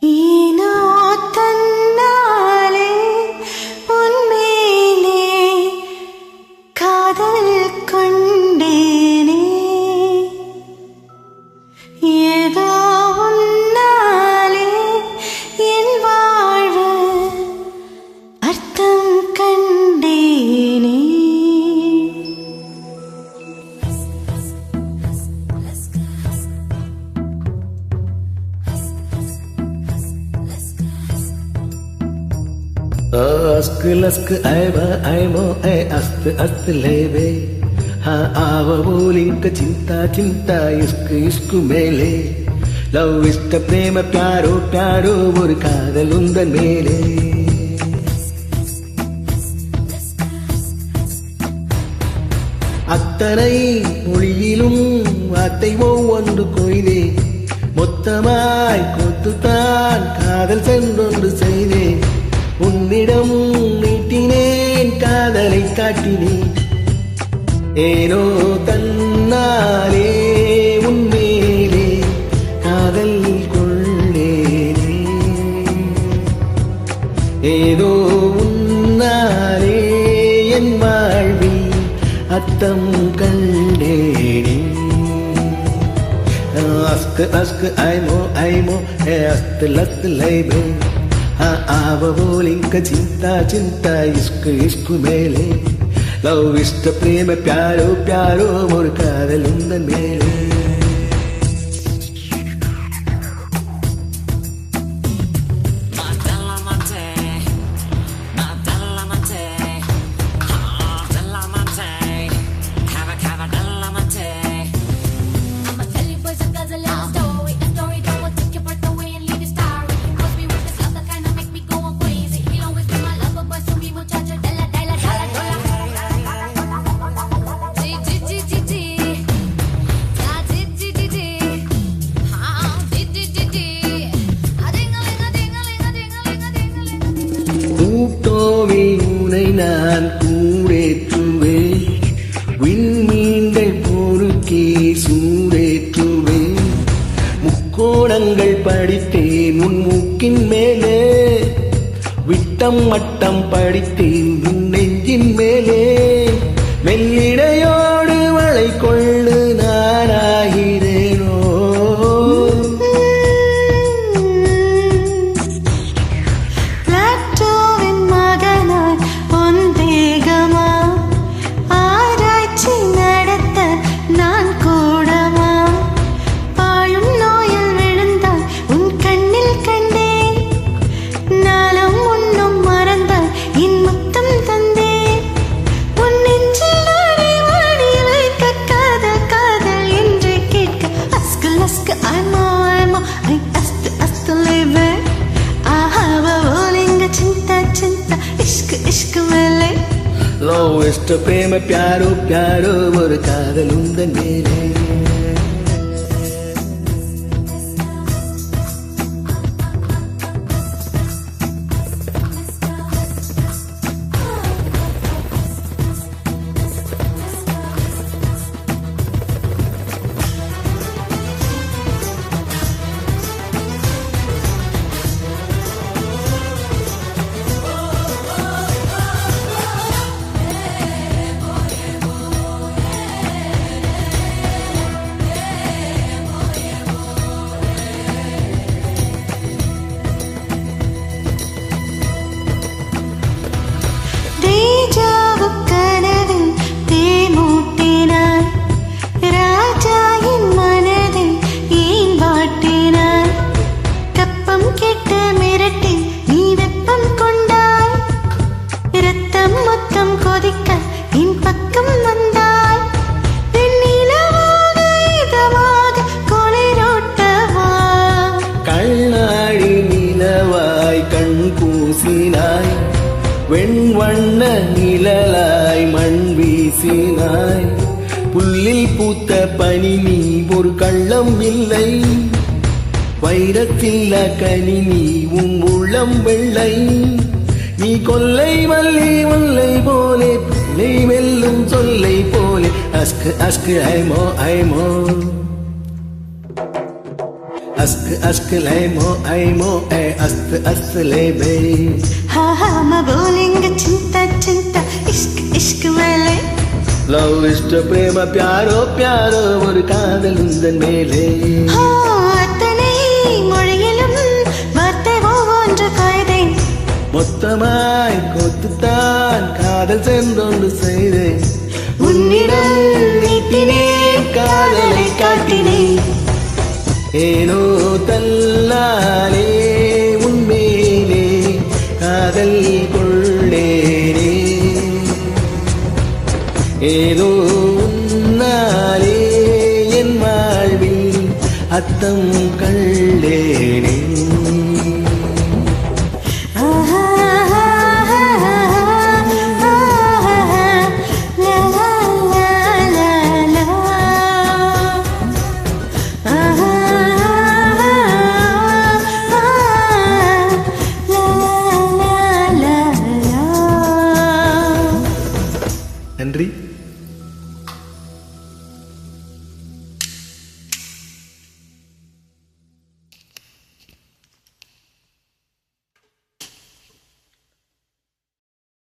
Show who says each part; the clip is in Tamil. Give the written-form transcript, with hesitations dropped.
Speaker 1: ஈனோ தன்னாலே உன்மேலே காதல் கொண்டேனே ஏதோ உன்னாலே என் வாழ்வு அர்த்தம் கண்டேனே
Speaker 2: अस्क लस्क ऐमो ऐ अस्त अस्त लेवे हाँ आव बोलिंक चिंता चिंता इश्क इश्क मेले लव इष्ट प्रेम प्यारो प्यारो ஒரு காதல் உந்தன் மேலே அத்தனை மொழியிலும் வார்த்தை ஒவ்வொன்று கொய்தே மொத்தமாய் கொத்துத்தான் காதல் சென்றொன்று செய்தே உன்னிடம் நீட்டினேன் காதலை காட்டினேன் ஏனோ தன்னாலே உன்மேலே காதல் கொள்ளேனே ஏதோ உன்னாலே என் வாழ்வில் அர்த்தம் கண்டேனே அஸ்க் அஸ்க் ஐமோ ஐமோ ஏ அஸ்த் லஸ்த் லைபே हाँ आव बोलिंक चिंता चिंता इश्क इश्क मेले लव इष्ट प्रेम प्यारो प्यारो मोर कादल उंदन मेले நான் கூடேற்றுவேன் விண்மீன்கள் பொறுக்கே சூடேற்றுவேன் முக்கோணங்கள் படித்தேன் உன் மூக்கின் மேலே விட்டம் மட்டம் படித்தேன் உன் நெஞ்சின் மேலே மெல்லிடையோடு வளை கொள்ளு நானாகிறேனோ लव इष्ट प्रेम प्यारो प्यारो ஒரு காதல் உந்தன் மேலே வெண்வண்ண நிழலாய் மண் வீசினாய் புல்லில் பூத்த பனி நீ ஒரு கள்ளம் இல்லை வைரத்தில்ல கனி நீ உன் உள்ளம் வெள்ளை நீ கொல்லை மல்லி முல்லை போலே பிள்ளை வெல்லும் சொல்லை போலே அஸ்கு அஸ்கு ஐமோ ஐமோ அஸ்கு அஸ்கு லைமோ ஐமோ ஏ அஸ்து அஸ்து லேபே
Speaker 1: हाँ हाँ मैं बोलेंगे चिंता चिंता इश्क इश्क वाले
Speaker 2: லவ் இஷ்ட பிரேம பியாரோ பியாரோ ஒரு காதல் உந்தன் மேலே
Speaker 1: அத்தனை மொழியிலும் வார்த்தை ஒவ்வொன்று காய்தை
Speaker 2: மொத்தமாய் கோத்துத்தான் காதல் சென்றொன்று செய்தேன் உன்னிடம் நீட்டினேன் காதலை காட்டினேன் ஏனோ தல்லாலே உன்மேலே காதல் கொள்ளேனே ஏதோ உன்னாலே என் வாழ்வில் அத்தம் கண்டேனே நன்றி.